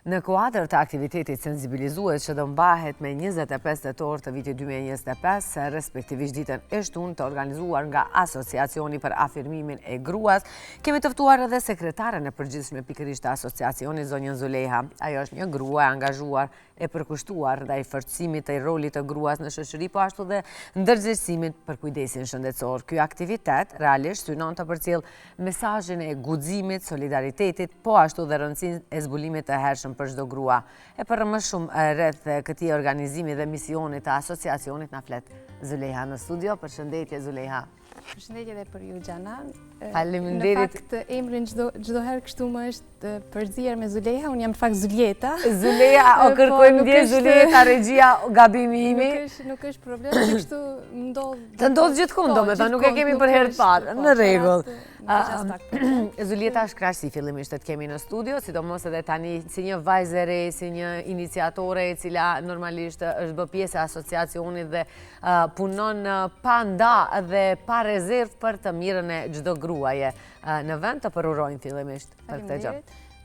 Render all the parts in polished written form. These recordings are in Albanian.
Në kuadër të aktivitetit sensibilizues që do mbahet me 25 tetor të vitit 2025, respektivisht ditën e shtunë të organizuar nga Asociacioni për Afirmimin e Gruas, kemi të ftuar edhe sekretaren e përgjithshme pikërisht të asociacionit, zonjën Zuleha. Ajo është një grua e angazhuar e përkushtuar ndaj forcimit të rolit të gruas në shoqëri, po ashtu dhe ndërgjegjësimit për kujdesin shëndetësor. Ky aktivitet realisht synon të përcjellë mesazhin e guximit, solidaritetit, po ashtu dhe rëndësinë e zbulimit të hershëm për çdo grua. E për më shumë rreth këtij organizimi dhe misionit të asociacionit na flet Zuleha në studio. Përshëndetje Zuleha. Përshëndetje edhe për ju, Gjana. Faleminderit. Në fakt, emrin çdo herë kështu më është përzier me Zuleha, unë jam në fakt Zuljeta. Zuleha, o kërkojmë ndje Zuljeta, regjia, gabimi imi. Nuk është problem, që kështu ndodh. Të ndodh gjithkund, domethënë, nuk e kemi për herë të parë. Në rregull. Zuljeta është kënaqësi fillimisht të kemi në studio, sidomos edhe tani si një vajzë e re, si një iniciatore e cila normalisht është bë pjesë e asociacionit dhe punon pa nda dhe pa rezervë për të mirën e çdo gruaje në vend. Të përurojmë fillimisht për këtë gjë.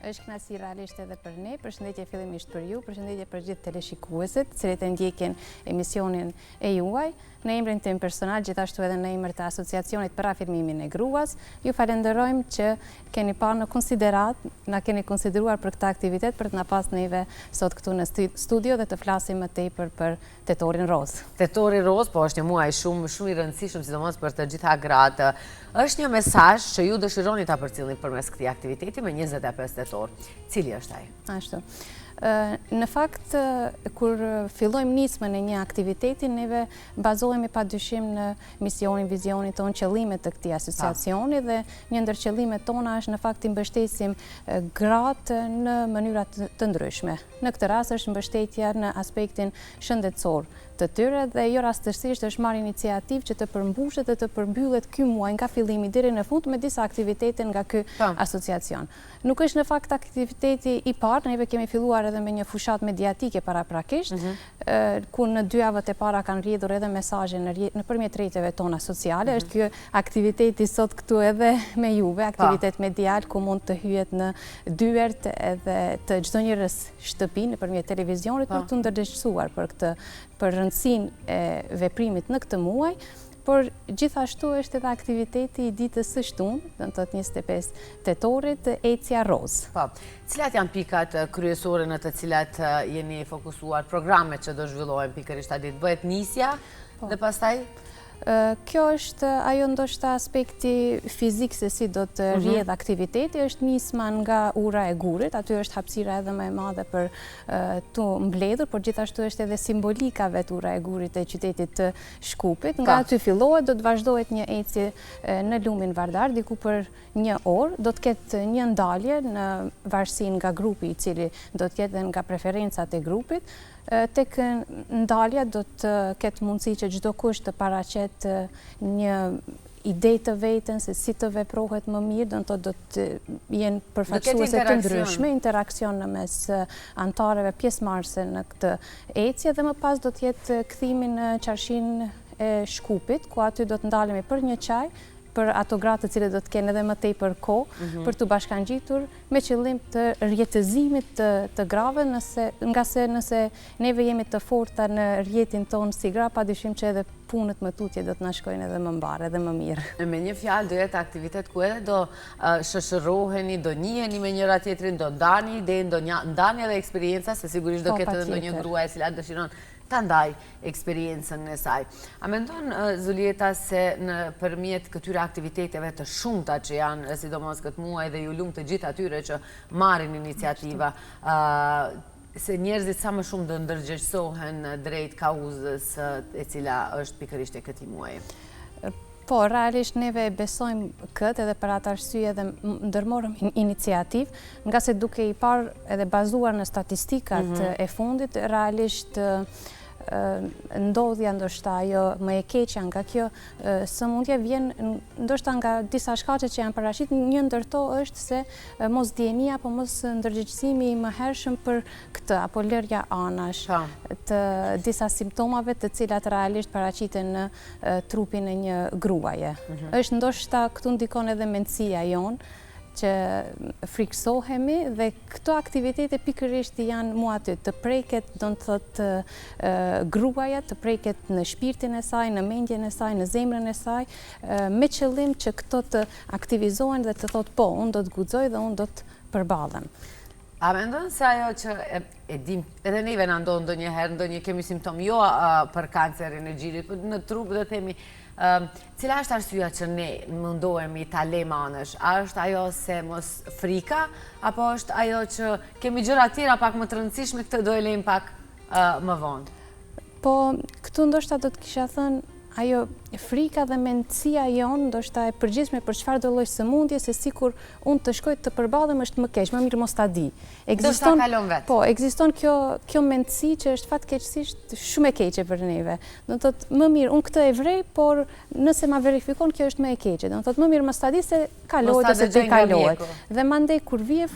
Është kënaqësi realisht edhe për ne. Përshëndetje fillimisht për ju, përshëndetje për gjithë teleshikuesit, të cilët e ndjekin emisionin e juaj. Në emrin tim personal, gjithashtu edhe në emër të Asociacionit për Afirmimin e Gruas, ju falenderojmë që keni parë në konsiderat, na keni konsideruar për këtë aktivitet për të na pas neve sot këtu në studio dhe të flasim më tepër për Tetorin Roz. Tetori Roz, po është një muaj shumë i rëndësishëm, sidomos për të gjitha gratë. Është një mesazh që ju dëshironi ta përcjellni përmes këtij aktiviteti me 25 tetor. Cili është ai? Ashtu. Në fakt, kur fillojmë nismën e një aktiviteti, neve bazohemi padyshim në misionin, vizionin tonë, qëllimet të këtij asociacioni dhe një ndër qëllimet tona është në fakt të mbështesim gratë në mënyra të ndryshme. Në këtë rast është mbështetja në aspektin shëndetësor të tyre dhe jo rastësisht është marrë iniciativë që të përmbushet dhe të përmbyllet ky muaj nga fillimi deri në fund me disa aktivitete nga ky asociacion. Nuk është në fakt aktiviteti i parë, neve kemi filluar edhe me një fushat mediatike paraprakisht, ku në 2 javët e para kanë rrjedhur edhe mesazhe nëpërmjet rrjeteve tona sociale. Është ky aktiviteti sot këtu edhe me juve, aktivitet medial ku mund të hyhet në dyert edhe të çdo njerëz shtëpi nëpërmjet televizionit për të ndërgjegjësuar për rëndësinë e veprimit në këtë muaj, por gjithashtu është edhe aktiviteti i ditës së shtunë, do të thotë 25 tetorit, Ecja Roz. Po. Cilat janë pikat kryesore në të cilat jeni fokusuar, programet që do zhvillohen pikërisht atë ditë? Bëhet nisja dhe pastaj? Kjo është ajo ndoshta aspekti fizik se si do të rrjedh aktiviteti, është nisma nga ura e gurit, aty është hapësira edhe më e madhe për të mbledhur, por gjithashtu është edhe simbolika vetë ura e gurit e qytetit të Shkupit. Nga aty fillohet, do të vazhdohet një ecje në lumin Vardar, diku për 1 orë, do të ketë një ndalje në varësinë nga grupi i cili do të jetë dhe nga preferencat e grupit. Tek ndalja do të ketë mundësi që çdo kush të paraqet një ide të vetën se si të veprohet më mirë, do të jenë përfaqësuese të ndryshme, interakcion në mes antarëve pjesëmarrëse në këtë ecje dhe më pas do të jetë kthimi në Qarshinë e Shkupit, ku aty do të ndalemi për një çaj për ato gratë të cilët do të kenë edhe më tepër kohë për të bashkangjitur me qëllim të rjetëzimit të grave, nga se nëse neve jemi të forta në rjetin tonë si gra, padyshim që edhe punët më tutje do të na shkojnë edhe më mbar, edhe më mirë. Me një fjalë do jetë aktivitet ku edhe do shoqëroheni, do njiheni me njëra tjetrin, do ndani ide, do ndani edhe eksperienca, se sigurisht do ketë edhe ndonjë grua e cila dëshiron ta ndaj eksperiencën e saj. A mendon Zuljeta se nëpërmjet këtyre aktiviteteve të shumta që janë sidomos këtë muaj dhe ju lumt të gjithë atyre që marrin iniciativa, se njerëzit sa më shumë do ndërgjegjësohen drejt kauzës e cila është pikërisht e këtij muaji? Po, realisht neve besojmë këtë edhe për atë arsye edhe ndërmorëm iniciativë, nga se duke i parë edhe bazuar në statistikat e fundit, realisht ndodhja ndoshta ajo më e keqja nga kjo sëmundje vjen ndoshta nga disa shkaqe që janë paraqitur. Një ndër to është se mosdienia apo mos ndërgjegjësimi i mëhershëm për këtë apo lërja anash të disa simptomave të cilat realisht paraqiten në trupin e një gruaje. Është ndoshta këtu ndikon edhe mendësia jonë që friksohemi dhe këto aktivitete pikërisht janë mua aty, të preket, do të thotë gruaja, të preket në shpirtin e saj, në mendjen e saj, në zemrën e saj, me qëllim që këto të aktivizohen dhe të thotë po, unë do të guxoj dhe unë do të përballem. A mendon se ajo që e dim, edhe neve na ndodh ndonjëherë, kemi simptom jo për kancerin e xhirit, por në trup dhe themi, cila është arsyeja që ne mundohemi ta lejmë anësh? A është ajo se mos frika, apo është ajo që kemi gjëra tjera pak më të rëndësishme, këtë do e lejmë pak më vonë? Po, këtu ndoshta do të kisha thënë, ajo frika dhe mendësia jonë ndoshta e përgjithshme për çfarë do lloj sëmundje, se sikur unë të shkoj të përballem është më keq, më mirë mos ta di. Ekziston kalon vet. Po, ekziston kjo mendësi që është fatkeqësisht shumë e keqe për neve. Do të thotë më mirë unë këtë e vrej, por nëse ma verifikon kjo është më e keqe. Do të thotë më mirë mos ta di se kalohet ose të kalohet. Dhe mandej kur vije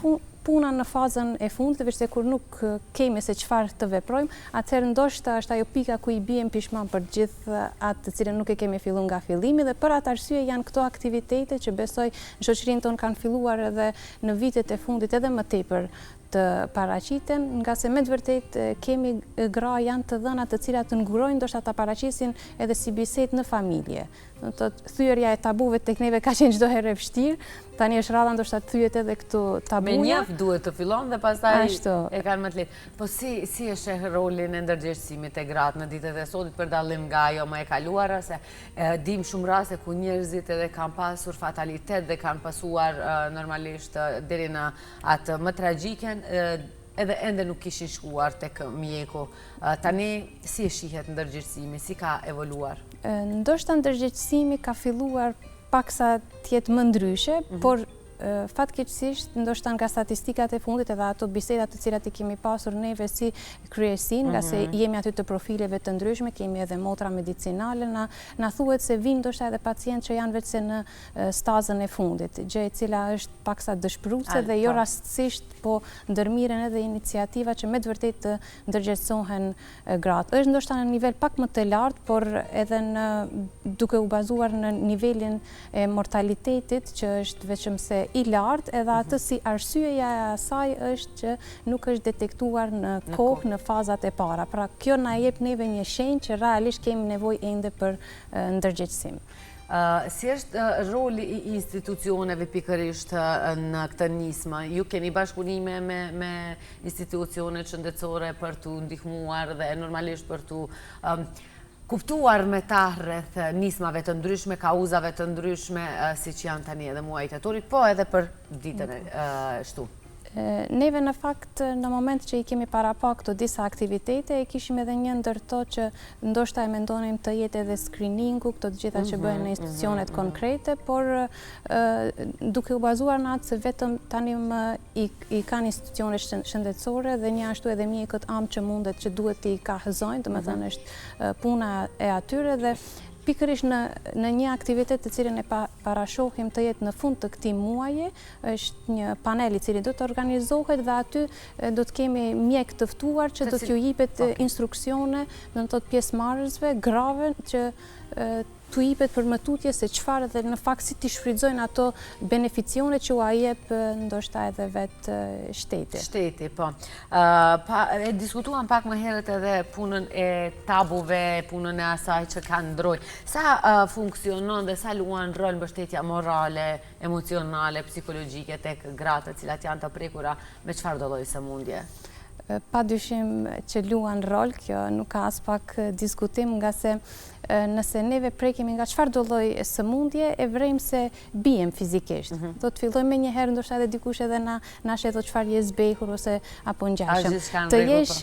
puna në fazën e fundit, veçse kur nuk kemi se çfarë të veprojmë, atëherë ndoshta është ajo pika ku i bijem pishman për gjithë atë të cilën nuk e kemi filluar nga fillimi, dhe për atë arsye janë këto aktivitete që besoj në shoqërinë tonë kanë filluar edhe në vitet e fundit edhe më tepër të paraqiten, nga se me të vërtet kemi gra janë të dhëna të cilat të ngurojnë ndoshta ta paraqisin edhe si bisedë në familje. Do të thotë thyerja e tabuve tek neve ka qenë çdo herë e vështirë, tani është rradha ndoshta të thyet edhe këtu tabuja. Me njëf duhet të fillon dhe pastaj e kanë më të lehtë. Po si e sheh rolin e ndërgjegjësimit e gratë në ditët e sotme për dallim nga ajo më e kaluara, se dim shumë raste ku njerëzit edhe kanë pasur fatalitet dhe kanë pasuar normalisht deri në atë më tragjiken, edhe ende nuk kishin shkuar tek mjeku. Tani si e shihet ndërgjegjësimi, si ka evoluar? Ndoshta ndërgjegjësimi ka filluar paksa të jetë më ndryshe, por fatkeqësisht ndoshta nga statistikat e fundit edhe ato bisedat të cilat i kemi pasur neve si kryesi, nga se jemi aty të profileve të ndryshme, kemi edhe motra medicinale, na thuhet se vinë ndoshta edhe pacientë që janë vetëse në stazën e fundit, gjë e cila është paksa dëshpëruese dhe jo rastësisht, po ndërmiren edhe iniciativa që me të vërtetë të ndërgjegjësohen gratë. Është ndoshta në nivel pak më të lartë, por edhe duke u bazuar në nivelin e mortalitetit që është veçëse i lartë, edhe atë si arsyeja e asaj është që nuk është detektuar në kohë në fazat e para. Pra kjo na jep neve një shenjë që realisht kemi nevojë ende për ndërgjegjësim. Si është roli i institucioneve pikërisht në këtë nismë? Ju keni bashkëpunime me institucionet shëndetësore për të ndihmuar dhe normalisht për të kuptuar me ta rreth nismave të ndryshme, kauzave të ndryshme, si që janë tani edhe muajt e torit, po edhe për ditën e shtu? Neve në fakt, në moment që i kemi para pa këto disa aktivitete, e kishim edhe një ndër to që ndoshta e mendonim të jetë edhe screeningu, këto të gjitha që bëhen në institucionet konkrete, por duke u bazuar në atë se vetëm tani i kanë institucionet shëndetësore dhe një ashtu edhe mjekët amë që mundet që duhet i kahëzojnë, të me thënë është puna e atyre, dhe pikërisht në një aktivitet të cilën e parashohim të jetë në fund të këtij muaji, është një panel i cili do të organizohet dhe aty do të kemi mjek të ftuar që do t'ju jipet instruksione, do të thotë pjesëmarrësve, grave që t'u jipet përmëtutje se çfarë dhe në fakt si t'i shfrytëzojnë ato beneficione që u jep ndoshta edhe vetë shteti. Shteti, po. E diskutuam pak më herët edhe punën e tabuve, punën e asaj që kanë ndroj. Sa funksionon dhe sa luan rol mbështetja morale, emocionale, psikologjike tek gratë të cilat janë të prekura me çfarë do lloj sëmundje? Pa dyshim që luan rol, kjo nuk ka as pak diskutim, nga se nëse neve prekemi nga çfarë do lloj sëmundje, e vrejmë se bijem fizikisht. Do të fillojmë me një herë, ndoshta edhe dikush edhe na shet çfarë je zbehur ose apo ngjashëm. Të jesh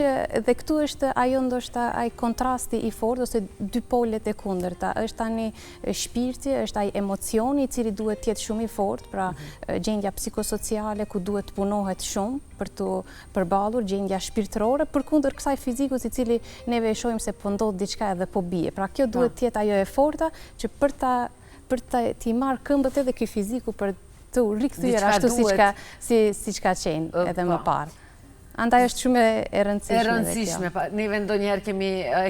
dhe këtu është ajo ndoshta ai kontrasti i fortë ose dy polet e kundërta. Është tani shpirti, është ai emocioni i cili duhet të jetë shumë i fortë, pra gjendja psikosociale ku duhet të punohet shumë për të përballur, gjendja shpirtërore, përkundër kësaj fizikut i cili neve e shohim se po ndodh diçka edhe po bie. Pra kjo duhet të jetë ajo e forta që për t'i marrë këmbët edhe ky fiziku për të rikthyer ashtu siç ka qenë edhe më parë. Andaj është shumë e rëndësishme. E rëndësishme. Neve ndonjëherë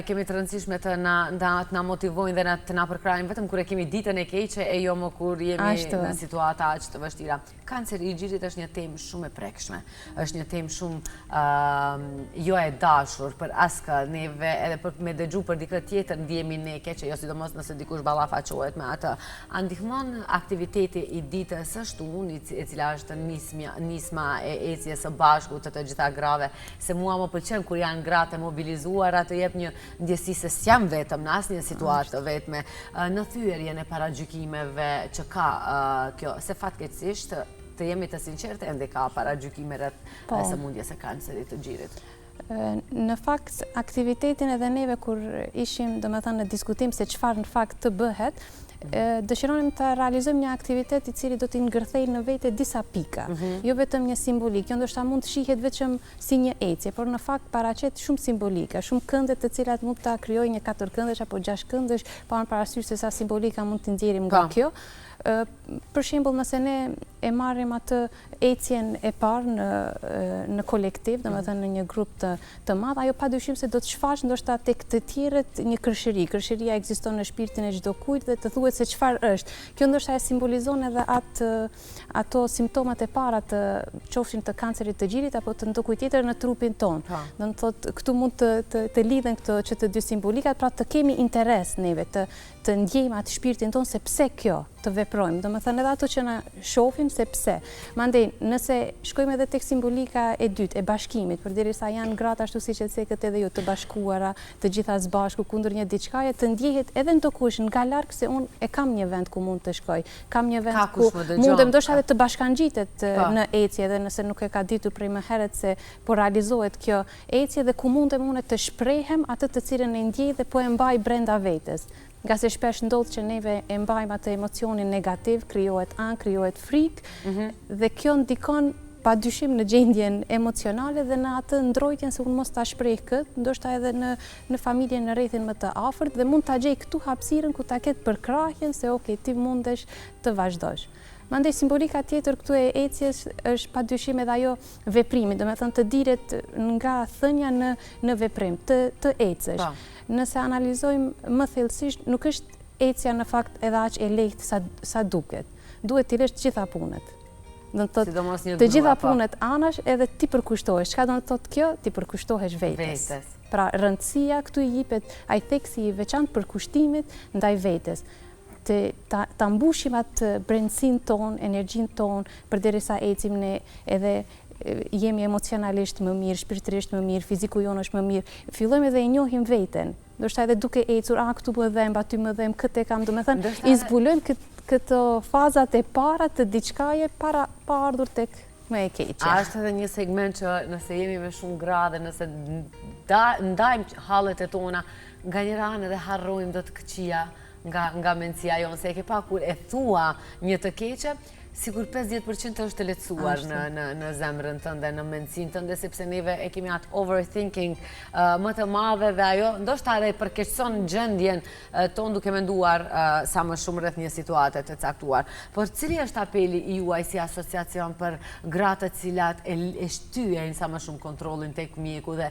kemi të rëndësishme të na motivojnë dhe të na përkrajnë vetëm kur e kemi ditën e keqe e jo më kur jemi në situata aq të vështira. kanceri i gjirit është një temë shumë e prekshme, është një temë shumë jo e dashur për askë neve, edhe për me dëgju për dikë tjetër ndjemi ne keqe, jo sidomos nëse dikush ballafaqohet me atë. A ndihmon aktiviteti i ditës së shtunë, e cila është nisma e ecjes së bashku të gjitha grave, se mua më pëlqen kur janë gratë e mobilizuara të jep një ndjesi se s'jam vetëm në asnjë situatë të vetme, në thyerjen e paragjykimeve që ka kjo, se fatkeqësisht të jemi të sinqertë ende ka paragjykime rreth sëmundjes së kancerit të gjirit. Në fakt, aktivitetin edhe neve kur ishim, domethënë, në diskutim se çfarë në fakt të bëhet, dëshironim të realizojmë një aktivitet i cili do t'i ngërthejë në vete disa pika, jo vetëm një simbolik, jo ndoshta mund të shihet vetëm si një ecje, por në fakt paraqet shumë simbolika, shumë kënde të cilat mund ta krijojë një 4 këndësh apo 6 këndësh, pa parasysh se sa simbolika mund t'i nxjerrim nga kjo. Për shembull, nëse ne e marrim atë ecjen e parë në kolektiv, domethënë në një grup të madh, ajo padyshim se do të shfaq ndoshta tek të tjerët një kërshëri. Kërshëria ekziston në shpirtin e çdo kujt dhe të thuhet se çfarë është. Kjo ndoshta e simbolizon edhe ato simptomat e para të qofshin të kancerit të gjirit apo të ndokujt tjetër në trupin ton. Do të thotë këtu mund të lidhen këto që të dy simbolikat, pra të kemi interes neve të ndjejmë atë shpirtin ton se pse kjo të veprojmë, domethënë edhe ato që na shohin se pse. Mandej, nëse shkojmë edhe tek simbolika e dytë, e bashkimit, përderisa janë gratë ashtu siç e thekët edhe ju, të bashkuara, të gjitha së bashku kundër një diçkaje, të ndjehet edhe ndokush nga larg se unë e kam një vend ku mund të shkoj, kam një vend ku mundem ndoshta edhe të bashkangjitet në ecje, edhe nëse nuk e ka ditur prej më herët se po realizohet kjo ecje dhe ku mundem unë të shprehem atë të cilën e ndjej dhe po e mbaj brenda vetes. Nga se shpesh ndodh që neve e mbajmë atë emocionin negativ, krijohet ankth, krijohet frikë, dhe kjo ndikon padyshim në gjendjen emocionale dhe në atë ndrojtjen se unë mos ta shpreh këtë, ndoshta edhe në familjen në rrethin më të afërt, dhe mund ta gjej këtu hapësirën ku ta ketë përkrahjen se okay, ti mundesh të vazhdosh. Mandej simbolika tjetër këtu e ecjes është padyshim edhe ajo veprimi, domethënë të diret nga thënia në veprim, të ecësh. Nëse analizojmë më thellësisht, nuk është ecja në fakt edhe aq e lehtë sa duket. Duhet t'i lësh të gjitha punët. Do të thotë të gjitha punët anash edhe ti përkushtohesh. Çka do të thotë kjo? Ti përkushtohesh vetes. Pra rëndësia këtu i jepet ai theksi i veçantë përkushtimit ndaj vetes. Ta mbushim atë brendësinë tonë, energjinë tonë, përderisa ecim ne edhe jemi emocionalisht më mirë, shpirtërisht më mirë, fiziku jonë është më mirë. Fillojmë edhe e njohim veten. Ndoshta edhe duke ecur, këtu më dhem, aty më dhem, këtë e kam, domethënë i zbulojmë këto fazat e para të diçkaje para pa ardhur tek më e keqja. A është edhe një segment që nëse jemi me shumë gra dhe nëse ndajmë hallet e tona, nganjëra edhe harrojmë do të këqija nga mendësia jonë, se e ke pa kur e thua një të keqe, sigur 50% është të lehtësuar në zemrën tënde, në mendësinë tënde, sepse neve e kemi atë overthinking më të madhe dhe ajo ndoshta edhe përkeqëson gjendjen tonë duke menduar sa më shumë rreth një situate të caktuar. Por cili është apeli juaj si asociacion për gratë të cilat e shtyjnë sa më shumë kontrollin tek mjeku dhe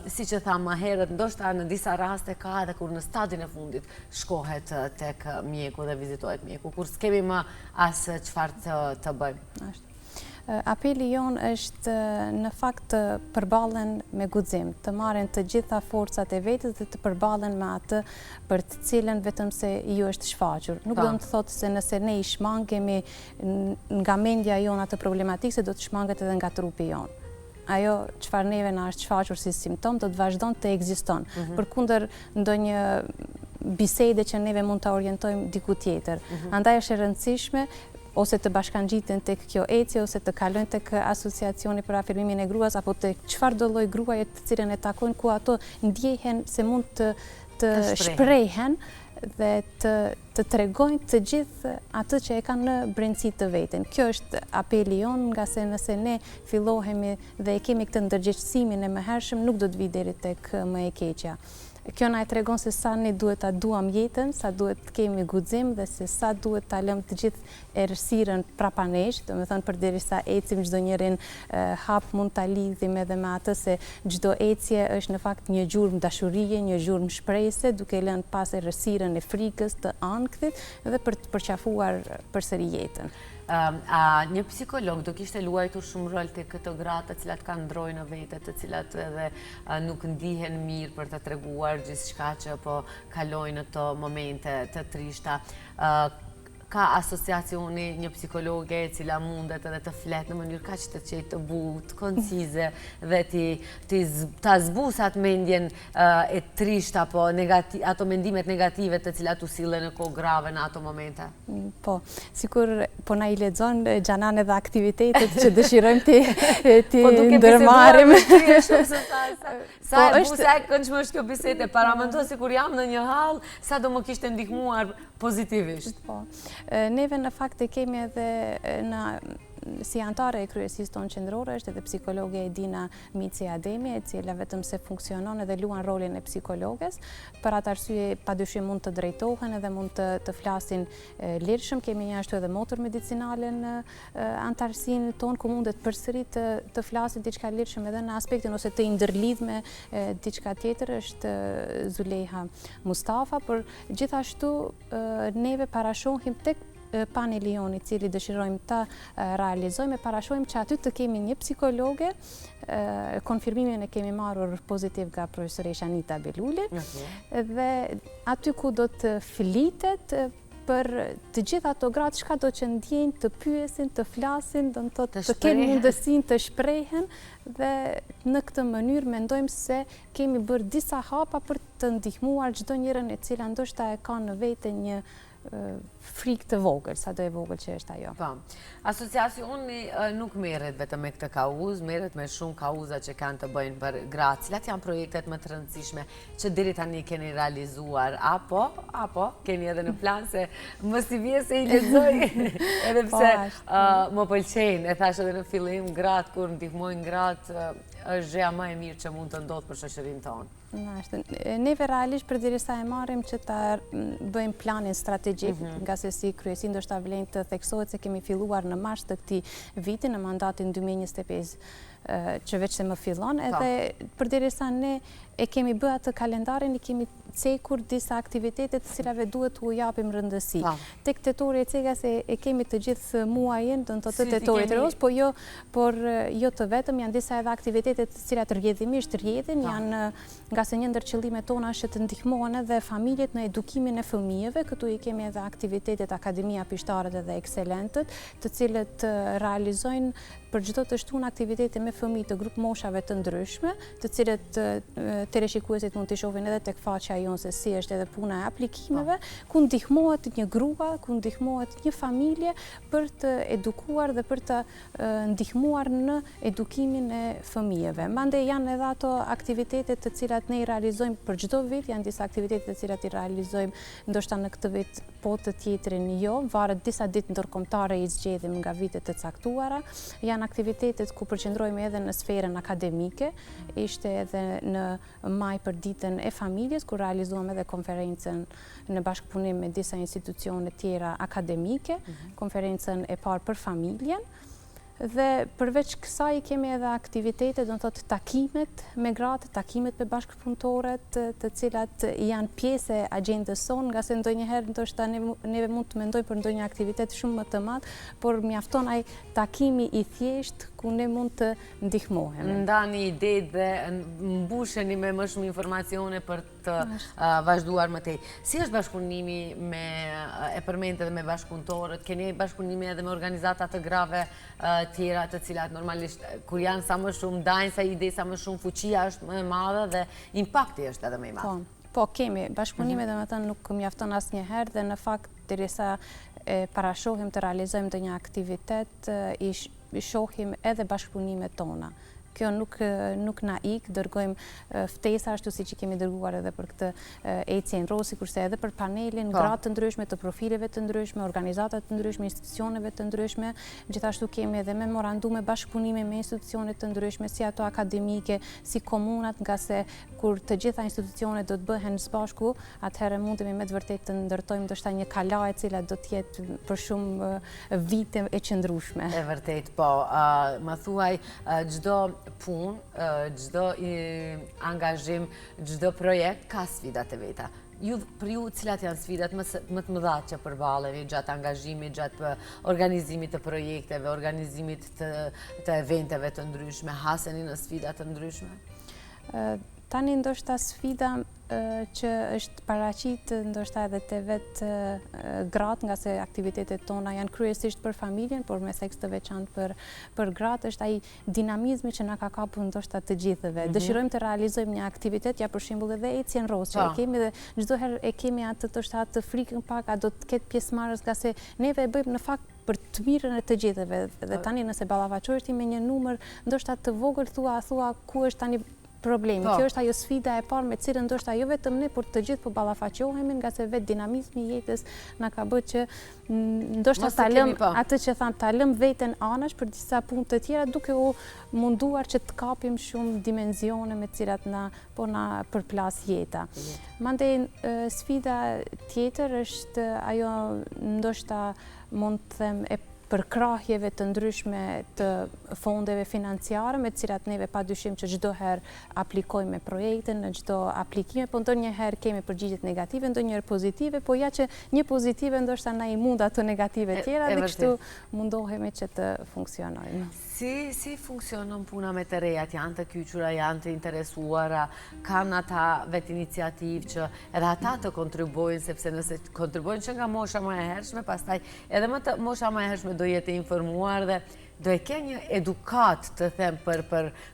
siç e tham më herët, ndoshta në disa raste ka edhe kur në stadin e fundit shkohet tek mjeku dhe vizitohet mjeku, kur s'kemi më as çfarë të bëjmë. Apeli jonë është në fakt të përballen me guxim, të marrin të gjitha forcat e vetes dhe të përballen me atë për të cilën vetëm se ju është shfaqur. Nuk do të thotë se nëse ne i shmangemi nga mendja jonë atë problematikë, se do të shmanget edhe nga trupi jonë. Ajo çfarë neve na është shfaqur si simptom do të vazhdon të ekziston. Përkundër ndonjë bisede që neve mund ta orientojmë diku tjetër. Andaj është e rëndësishme ose të bashkangjiten tek kjo ecje, ose të kalojnë tek asociacioni për afirmimin e gruas, apo tek çfarëdo lloj gruaje të cilën e takojnë, ku ato ndjehen se mund të shprehen dhe të tregojnë të gjithë atë që e kanë në brendësi të veten. Kjo është apeli jonë, nga se nëse ne fillohemi dhe e kemi këtë ndërgjegjësimin e mëhershëm, nuk do të vi deri tek më e keqja. Kjo na e tregon se sa ne duhet ta duam jetën, sa duhet të kemi guxim dhe se sa duhet ta lëmë të gjithë errësirën prapa nesh, domethënë përderisa ecim çdo njërin hap mund ta lidhim edhe me atë se çdo ecje është në fakt një gjurmë dashurie, një gjurmë shprehëse, duke lënë pas errësirën e frikës, të ankthit dhe për të përqafuar përsëri jetën. A një psikolog do kishte luajtur shumë rol të këto gratë të cilat kanë ndrojnë në vete, të cilat edhe nuk ndihen mirë për të treguar gjithçka që po kalojnë në të momente të trishta. Ka asociacioni një psikologe e cila mundet edhe të flet në mënyrë kaq të qetë, të butë, koncize dhe ta zbusat mendjen e trishta, apo ato mendimet negative të cilat u sillen në kohë grave në ato momente. Po, sikur po na I lexon Xhanan edhe aktivitetet që dëshirojmë ti ndërmarrim. Sa e busa e këndshme është kjo bisede, paramendo si kur jam në një hall, sa do më kishte ndihmuar pozitivisht. Po. Neve në fakt e kemi edhe si antare e kryesisë tonë qendrore është edhe psikologe Edina Mici Ademi, e cila vetëm se funksionon edhe luan rolin e psikologes. Për atë arsye padyshim mund të drejtohen edhe mund të flasin lirshëm. Kemi një ashtu edhe motor medicinale në antarësinë tonë ku mundet përsëri të flasin diçka lirshëm edhe në aspektin ose të ndërlidh me diçka tjetër është Zulejha Mustafa, por gjithashtu neve parashohim tek paneli jonë I cili dëshirojmë ta realizojmë, parashohim që aty të kemi një psikologe, konfirmimin e kemi marrur pozitiv nga profesoresha Anita Beluli, dhe aty ku do të flitet për të gjitha ato gratë, çka do që ndjejnë, të pyesin, të flasin, të kenë mundësinë të shprehen, dhe në këtë mënyrë mendojmë se kemi bërë disa hapa për të ndihmuar çdo njërin e cila ndoshta e ka në vete një frikë të vogël, sa do e vogël që është ajo. Po. Asociacioni nuk merret vetëm me këtë kauzë, merret me shumë kauza që kanë të bëjnë për gratë. Cilat janë projektet më të rëndësishme që deri tani keni realizuar, apo keni edhe në plan, se mos I vjen se I lexoj, edhe pse më pëlqejnë, e thash edhe në fillim, gratë kur ndihmojnë gratë është gjëja më e mirë që mund të ndodhë për shoqërinë tonë. Neve realisht përderisa e marrim që ta bëjmë planin strategjik, nga se si kryesi ndoshta vlen të theksohet se kemi filluar në mars të këtij viti në mandatin 2025 që veç se më fillon, edhe përderisa ne e kemi bë atë kalendarin, I kemi cekur disa aktivitetet të cilave duhet t'u japim rëndësi. Tek tetori e cega se e kemi të gjithë muajin, do të thotë tetori të ros, por jo të vetëm, janë disa edhe aktivitetet të cilat rrjedhimisht rrjedhin, janë nga se një ndër qëllimet tona është të ndihmohen edhe familjet në edukimin e fëmijëve. Këtu I kemi edhe aktivitetet Akademia Pishtarët edhe Ekselentët, të cilët realizojnë për çdo të shtunë aktivitete me fëmijë të grup moshave të ndryshme, të cilët teleshikuesit mund t'i shohin edhe tek faqja jonë se si është edhe puna e aplikimeve, ku ndihmohet një grua, ku ndihmohet një familje për të edukuar dhe për të ndihmuar në edukimin e fëmijëve. Mandej janë edhe ato aktivitetet të cilat ne I realizojmë për çdo vit, janë disa aktivitete të cilat I realizojmë ndoshta në këtë vit, po të tjetrin jo, varet disa ditë ndërkombëtare I zgjedhim nga vitet të caktuara. Janë aktivitetet ku përqendrohemi edhe në sferën akademike, ishte edhe në maj për ditën e familjes, ku realizuam edhe konferencën në bashkëpunim me disa institucione tjera akademike, konferencën e parë për familjen. Dhe përveç kësaj kemi edhe aktivitete, do të thotë takimet me gratë, takimet me bashkëpunëtorët, të cilat janë pjesë e agjendës sonë, nga se ndonjëherë ndoshta neve mund të mendojmë për ndonjë aktivitet shumë më të madh, por mjafton ai takimi I thjesht ku ne mund të ndihmohemi. Ndani ide dhe mbusheni me më shumë informacione për të vazhduar më tej. Si është bashkëpunimi e përmendet me bashkëpunëtorët? Keni bashkëpunime edhe me organizata të grave tjera të cilat normalisht kur janë sa më shumë dajnë sa ide, sa më shumë fuqia është më e madhe dhe impakti është edhe më I madh. Po, kemi bashkëpunime, domethënë nuk mjafton asnjëherë dhe në fakt derisa parashohim të realizojmë ndonjë aktivitet, I shohim edhe bashkëpunimet tona. Kjo nuk na ik, dërgojmë ftesa ashtu siç I kemi dërguar edhe për këtë Ecjen Rosi, kurse edhe për panelin, gratë të ndryshme, të profileve të ndryshme, organizata të ndryshme, institucioneve të ndryshme. Gjithashtu kemi edhe memorandume bashkëpunime me institucione të ndryshme, si ato akademike, si komunat, nga se kur të gjitha institucionet do të bëhen së bashku, atëherë mundemi me të vërtetë të ndërtojmë ndoshta një kala e cila do të jetë për shumë vite e qëndrueshme. E vërtet, po. Më thuaj, çdo punë, çdo angazhim, çdo projekt ka sfidat e veta. Për ju, cilat janë sfidat më të mëdha që përballeni gjatë angazhimit, gjatë organizimit të projekteve, organizimit të eventeve të ndryshme, haseni në sfida të ndryshme? Tani ndoshta sfida që është paraqit ndoshta edhe te vetë gratë, nga se aktivitetet tona janë kryesisht për familjen, por me seks të veçantë për gratë, është ai dinamizmi që na ka kapur ndoshta të gjithëve. Dëshirojmë të realizojmë një aktivitet, ja për shembull edhe ecjen rrozë që e kemi, dhe çdo herë e kemi atë frikën pak, a do të ketë pjesëmarrës, nga se neve e bëjmë në fakt për të mirën e të gjithëve. Dhe tani nëse ballafaqohesh ti me një numër ndoshta të vogël, thua ku është tani problemi. Kjo është ajo sfida e parë me cilën ndoshta jo vetëm ne, por të gjithë po ballafaqohemi, nga se vetë dinamizmi i jetës na ka bërë që ndoshta ta lëm atë që tham, ta lëm veten anash për disa punë të tjera, duke u munduar që të kapim shumë dimensione me të cilat na përplas jeta. Mandej sfida tjetër është ajo ndoshta mund të them e përkrahjeve të ndryshme të fondeve financiare, me cilat neve padyshim që çdo herë aplikojmë me projekte, në çdo aplikime, po ndonjëherë kemi përgjigjet negative, ndonjëherë pozitive, po ja që një pozitive ndoshta na i mund ato negative tjera, dhe kështu mundohemi që të funksionojmë. Si funksionon puna me të rejat? Janë të kyçura, janë të interesuara, kanë ata vetë iniciativë që edhe ata të kontribuojnë, sepse nëse kontribuojnë që nga mosha më e hershme, pastaj edhe mosha më e hershme do jetë informuar dhe do e ke një edukat, të them, për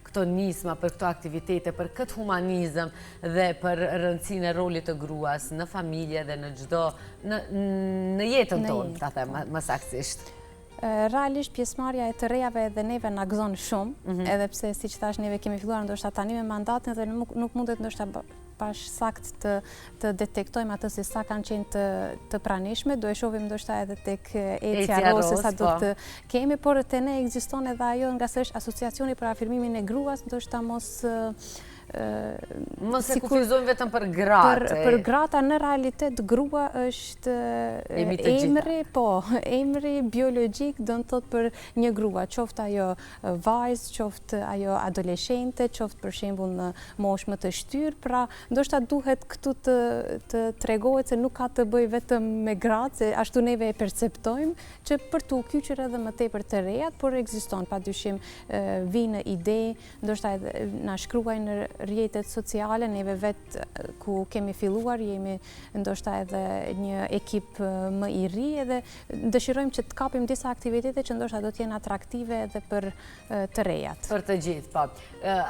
këto nisma, për këto aktivitete, për këtë humanizëm dhe për rëndësinë e rolit të gruas në familje dhe në jetën tonë, ta them, më saktësisht. Realisht pjesëmarrja e të rejave edhe neve na gëzon shumë, edhe pse siç thash neve kemi filluar ndoshta tani me mandatin dhe nuk mundet ndoshta pash sakt të detektojmë atë se sa kanë qenë të pranishme, do e shohim ndoshta edhe tek ecja rose sa do të kemi, por te ne ekziston edhe ajo, nga se është asociacioni për afirmimin e gruas, ndoshta mos e kufizojmë vetëm për gratë. Për grata në realitet grua është emri biologjik, do në thotë për një grua, qoftë ajo vajzë, qoftë ajo adoleshente, qoftë për shembull në moshë më të shtyrë, pra ndoshta duhet këtu të tregohet se nuk ka të bëjë vetëm me gratë, se ashtu neve e perceptojmë, që për tu kyçur edhe më tepër të rejat, por ekziston padyshim vinë ide, ndoshta na shkruajnë në rrjetet sociale, neve vetë ku kemi filluar, jemi ndoshta edhe një ekip më i ri, edhe dëshirojmë që të kapim disa aktivitete që ndoshta do të jenë atraktive edhe për të rejat. Për të gjithë, po.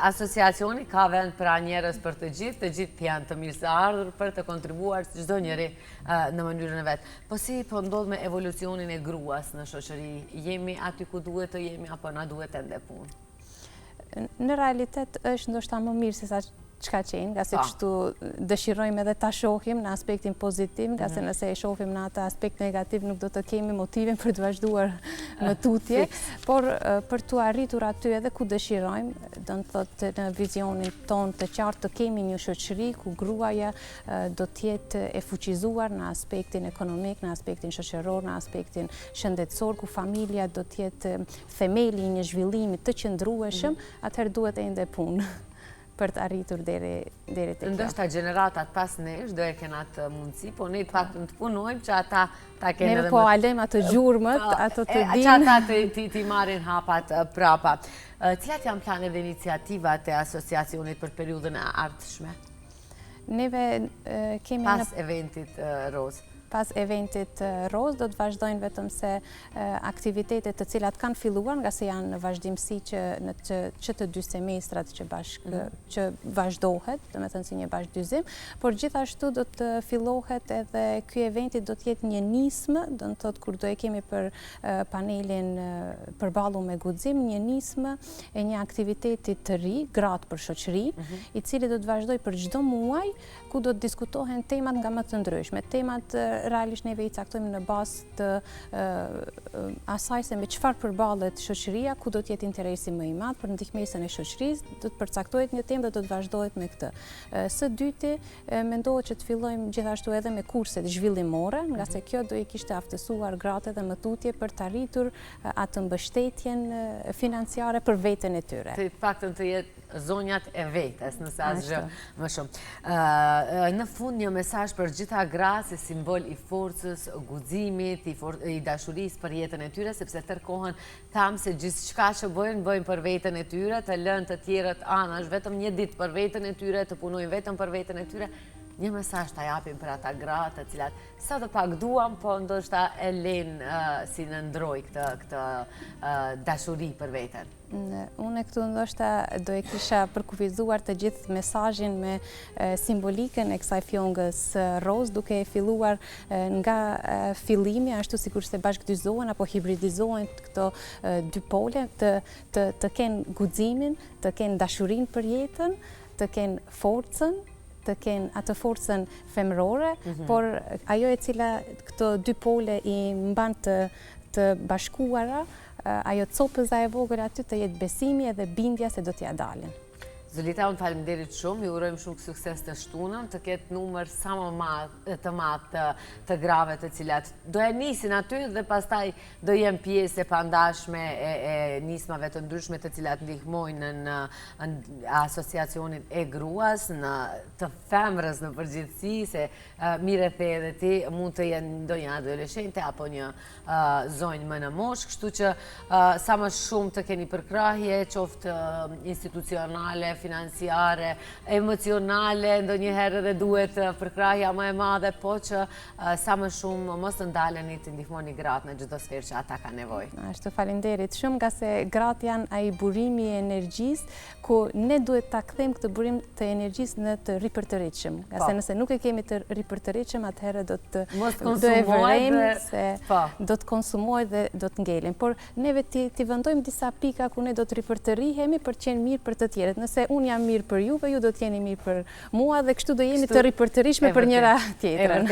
Asociacioni ka vend pra njerëz për të gjithë janë të mirëseardhur për të kontribuar çdo njeri në mënyrën e vet. Po si po ndodh me evolucionin e gruas në shoqëri? Jemi aty ku duhet të jemi apo na duhet ende punë? Në realitet është ndoshta më mirë se sa çka qenë, nga se kështu dëshirojmë edhe ta shohim në aspektin pozitiv, nga se nëse e shohim në atë aspekt negativ nuk do të kemi motivin për të vazhduar në tutje, por për të arritur aty edhe ku dëshirojmë, do të thotë në vizionin ton të qartë të kemi një shoqëri ku gruaja do të jetë e fuqizuar në aspektin ekonomik, në aspektin shoqëror, në aspektin shëndetësor, ku familja do të jetë themeli i një zhvillimi të qëndrueshëm, atëherë duhet ende punë për të arritur deri te kjo. Ndoshta gjeneratat pas nesh do e kenë atë mundësi, po ne paktën të punojmë që ata ta kenë edhe më. Ne po alejmë ato gjurmët, ato të dinë. Që ata ti marrin hapat prapa. Cilat janë planet dhe iniciativat e asociacionit për periudhën e ardhshme? Neve kemi pas eventit Rozë. Pas eventit Rozë do të vazhdojnë vetëm se aktivitetet të cilat kanë filluar, nga se janë në vazhdimsi që të dy semestrat që vazhdohet, do me thënë si një vazhdyzim, por gjithashtu do të fillohet edhe ky eventi do të jetë një nismë, do në thotë kur do e kemi për panelin përballu me guxim, një nismë e një aktiviteti të ri, gratë për shoqëri, i cili do të vazhdoj për çdo muaj, ku do të diskutohen temat nga më të ndryshme. Temat realisht neve i caktojmë në bazë të asaj se me çfarë përballet shoqëria, ku do të jetë interesi më i madh për ndihmësën e shoqërisë, do të përcaktohet një temë dhe do të vazhdohet me këtë. Së dyti, mendohet që të fillojmë gjithashtu edhe me kurset zhvillimore, nga se kjo do i kishte aftësuar gratë dhe më tutje për të arritur atë mbështetjen financiare për veten e tyre. Të paktën të jetë zonjat e vetës, nëse asgjë më shumë. Në fund një mesazh për gjitha gratë si simbol i forcës, guximit, i dashurisë për jetën e tyre, sepse tërkohën thamë se gjithçka që bëjnë për veten e tyre, të lënë të tjerët anash vetëm një ditë për veten e tyre, të punojnë vetëm për veten e tyre. Një mesazh ta japim për ata gratë të cilat sa të pak duam, po ndoshta e lënë si në ndroj këtë dashuri për veten. Unë këtu ndoshta do e kisha përkufizuar të gjithë mesazhin me simbolikën e kësaj fjongës roz, duke e filluar nga fillimi, ashtu sikur se bashkëdyzohen apo hibridizohen këto dy pole, të kenë guximin, të kenë dashurinë për jetën, të kenë forcën, të kenë atë forcën femërore, por ajo e cila këto dy pole i mban të bashkuara, ajo copëza e vogël aty të jetë besimi edhe bindja se do t'ja dalin. Zolita, unë faleminderit shumë, ju urojmë shumë sukses të shtunën, të ketë numër sa më të madh të grave të cilat do e nisin aty dhe pastaj do jenë pjesë e pandashme e nismave të ndryshme të cilat ndihmojnë në asociacionin e gruas, në të femrës në përgjithësi, se mire the edhe ti mund të jenë ndonjë adoleshente apo një zonjë më në moshë, kështu që sa më shumë të keni përkrahje, qoftë institucionale, financiare, emocionale, ndonjëherë edhe duhet përkrahja më e madhe, po që sa më shumë mos të ndaleni të ndihmoni gratë në çdo sferë që ata kanë nevojë. Ashtu, faleminderit shumë, nga se gratë janë ai burimi i energjisë, ku ne duhet ta kthejmë këtë burim të energjisë në të ripërtëritshëm. Nga se nëse nuk e kemi të ripërtëritshëm, atëherë do e vërejmë se do të konsumohet dhe do të ngelim. Por neve ti vendojmë disa pika ku ne do të ripërtërihemi për të qenë mirë për të tjerët. Nëse unë jam mirë për juve, ju do të jeni mirë për mua dhe kështu do jemi të ripërtërishme për njëra tjetrën.